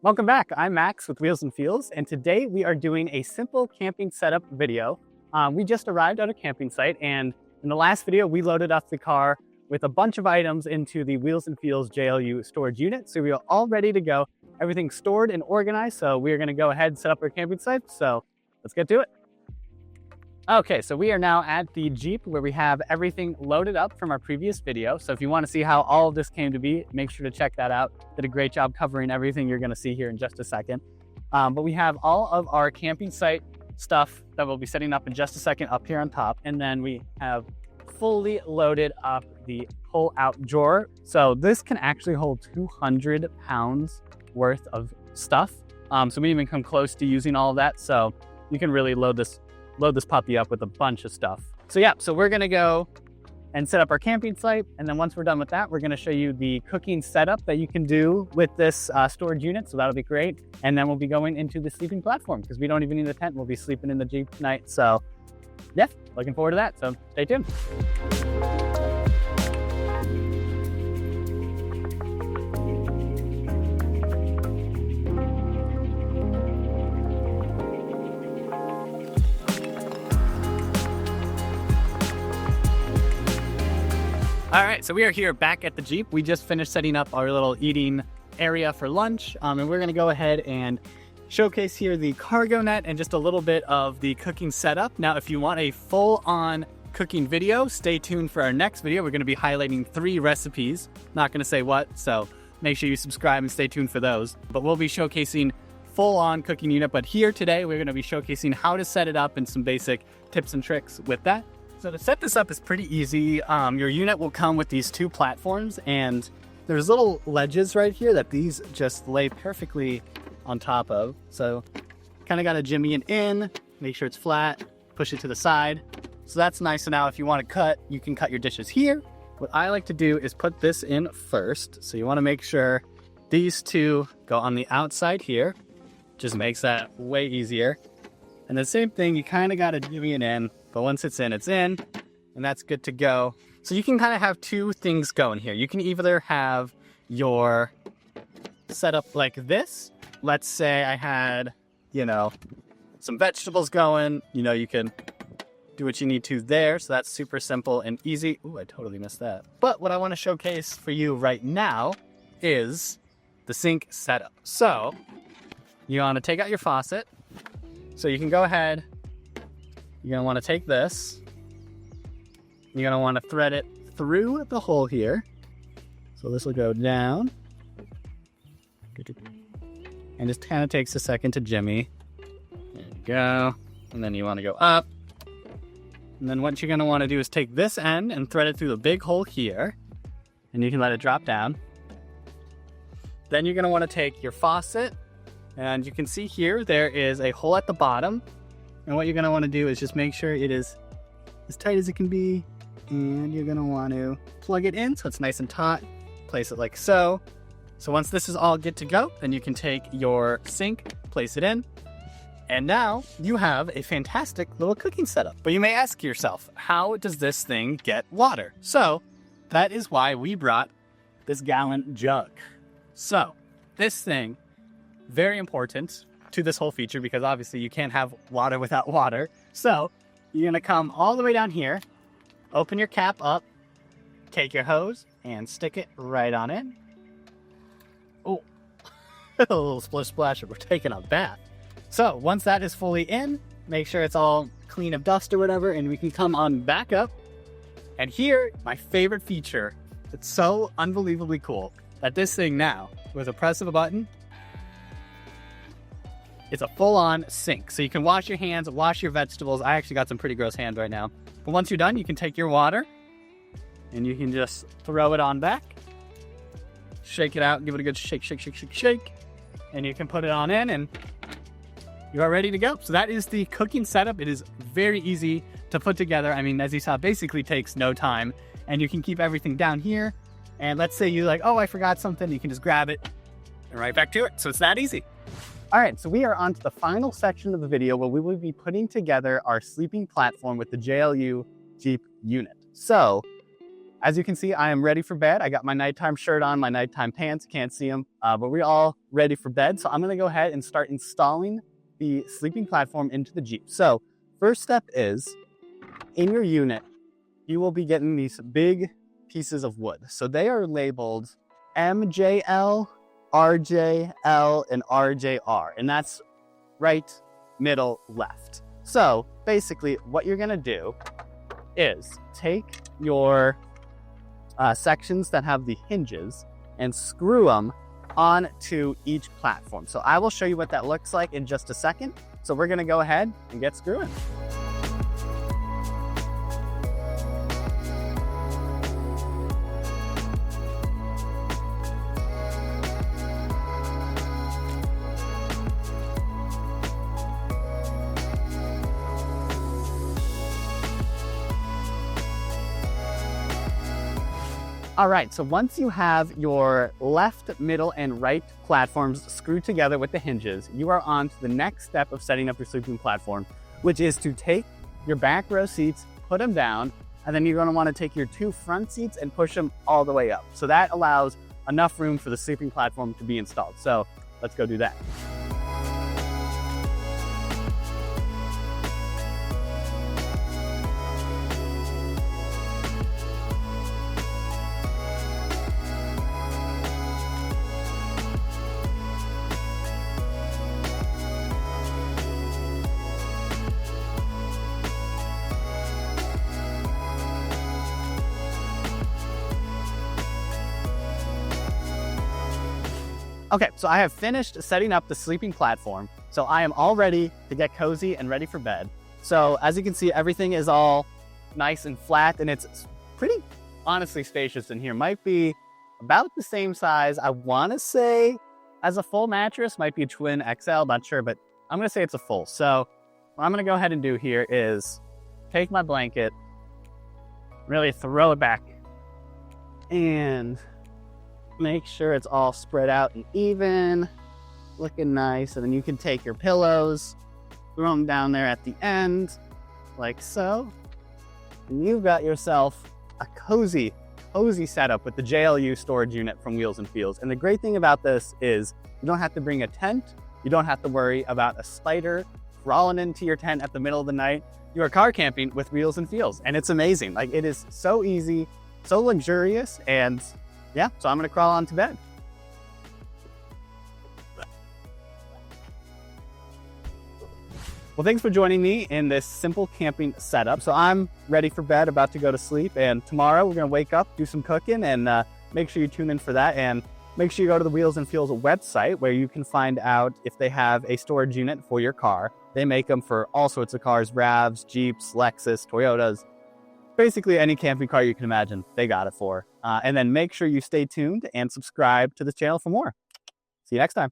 Welcome back. I'm Max with Wheels and Feels, and today we are doing a simple camping setup video. We just arrived at a camping site, and in the last video, we loaded up the car with a bunch of items into the Wheels and Feels JLU storage unit. So we are all ready to go. Everything's stored and organized, so we are going to go ahead and set up our camping site. So let's get to it. Okay, so we are now at the Jeep where we have everything loaded up from our previous video. So if you want to see how all of this came to be, make sure to check that out. Did a great job covering everything you're going to see here in just a second. But we have all of our camping site stuff that we'll be setting up in just a second up here on top. And then we have fully loaded up the pull-out drawer. So this can actually hold 200 pounds worth of stuff. So we didn't even come close to using all of that. So you can really load this puppy up with a bunch of stuff. So yeah, so we're gonna go and set up our camping site. And then once we're done with that, we're gonna show you the cooking setup that you can do with this storage unit. So that'll be great. And then we'll be going into the sleeping platform because we don't even need a tent. We'll be sleeping in the Jeep tonight. So yeah, looking forward to that. So stay tuned. All right, so we are here back at the Jeep. We just finished setting up our little eating area for lunch, and we're gonna go ahead and showcase here the cargo net and just a little bit of the cooking setup. Now, if you want a full-on cooking video, stay tuned for our next video. We're gonna be highlighting 3 recipes. Not gonna say what, so make sure you subscribe and stay tuned for those. But we'll be showcasing full-on cooking unit, but here today, we're gonna be showcasing how to set it up and some basic tips and tricks with that. So to set this up is pretty easy. Your unit will come with these 2 platforms, and there's little ledges right here that these just lay perfectly on top of. So kind of got to jimmy it in, make sure it's flat, push it to the side. So that's nice. So now if you want to cut, you can cut your dishes here. What I like to do is put this in first. So you want to make sure these 2 go on the outside here. Just makes that way easier. And the same thing, you kind of got to jimmy it in. But once it's in, and that's good to go. So you can kind of have 2 things going here. You can either have your setup like this. Let's say I had, some vegetables going. You can do what you need to there. So that's super simple and easy. Ooh, I totally missed that. But what I want to showcase for you right now is the sink setup. So you want to take out your faucet. So you can go ahead. You're going to want to take this. You're going to want to thread it through the hole here. So this will go down. And just kind of takes a second to jimmy. There you go. And then you want to go up. And then what you're going to want to do is take this end and thread it through the big hole here. And you can let it drop down. Then you're going to want to take your faucet. And you can see here, there is a hole at the bottom. And what you're going to want to do is just make sure it is as tight as it can be. And you're going to want to plug it in so it's nice and taut. Place it like so. So once this is all good to go, then you can take your sink, place it in. And now you have a fantastic little cooking setup. But you may ask yourself, how does this thing get water? So that is why we brought this gallon jug. So this thing, very important to this whole feature because obviously you can't have water without water. So you're gonna come all the way down here, open your cap up, take your hose and stick it right on in. Oh, a little splish splash, we're taking a bath. So once that is fully in, make sure it's all clean of dust or whatever, and we can come on back up. And here, my favorite feature, it's so unbelievably cool that this thing now, with a press of a button, it's a full-on sink. So you can wash your hands, wash your vegetables. I actually got some pretty gross hands right now. But once you're done, you can take your water and you can just throw it on back. Shake it out, give it a good shake, shake, shake, shake, shake. And you can put it on in and you are ready to go. So that is the cooking setup. It is very easy to put together. I mean, as you saw, basically takes no time. And you can keep everything down here. And let's say you're like, oh, I forgot something. You can just grab it and right back to it. So it's that easy. All right, so we are on to the final section of the video where we will be putting together our sleeping platform with the JLU Jeep unit. So as you can see, I am ready for bed. I got my nighttime shirt on, my nighttime pants, can't see them, but we're all ready for bed. So I'm gonna go ahead and start installing the sleeping platform into the Jeep. So first step is, in your unit, you will be getting these big pieces of wood. So they are labeled MJL, RJL, and RJR, and that's right, middle, left. So basically what you're gonna do is take your sections that have the hinges and screw them onto each platform. So I will show you what that looks like in just a second. So we're gonna go ahead and get screwing. All right, so once you have your left, middle, and right platforms screwed together with the hinges, you are on to the next step of setting up your sleeping platform, which is to take your back row seats, put them down, and then you're gonna wanna take your 2 front seats and push them all the way up. So that allows enough room for the sleeping platform to be installed. So let's go do that. Okay, so I have finished setting up the sleeping platform. So I am all ready to get cozy and ready for bed. So as you can see, everything is all nice and flat, and it's pretty honestly spacious in here. Might be about the same size, I wanna say, as a full mattress. Might be a twin XL, not sure, but I'm gonna say it's a full. So what I'm gonna go ahead and do here is take my blanket, really throw it back, and make sure it's all spread out and even, looking nice. And then you can take your pillows, throw them down there at the end, like so. And you've got yourself a cozy setup with the JLU storage unit from Wheels and Feels. And the great thing about this is you don't have to bring a tent. You don't have to worry about a spider crawling into your tent at the middle of the night. You are car camping with Wheels and Feels, and it's amazing. Like, it is so easy, so luxurious, and yeah, so I'm gonna crawl on to bed. Well, thanks for joining me in this simple camping setup. So I'm ready for bed, about to go to sleep, and tomorrow we're gonna wake up, do some cooking, and make sure you tune in for that. And make sure you go to the Wheels and Feels website where you can find out if they have a storage unit for your car. They make them for all sorts of cars, RAVs, Jeeps, Lexus, Toyotas. Basically any camping car you can imagine, they got it for. And then make sure you stay tuned and subscribe to the channel for more. See you next time.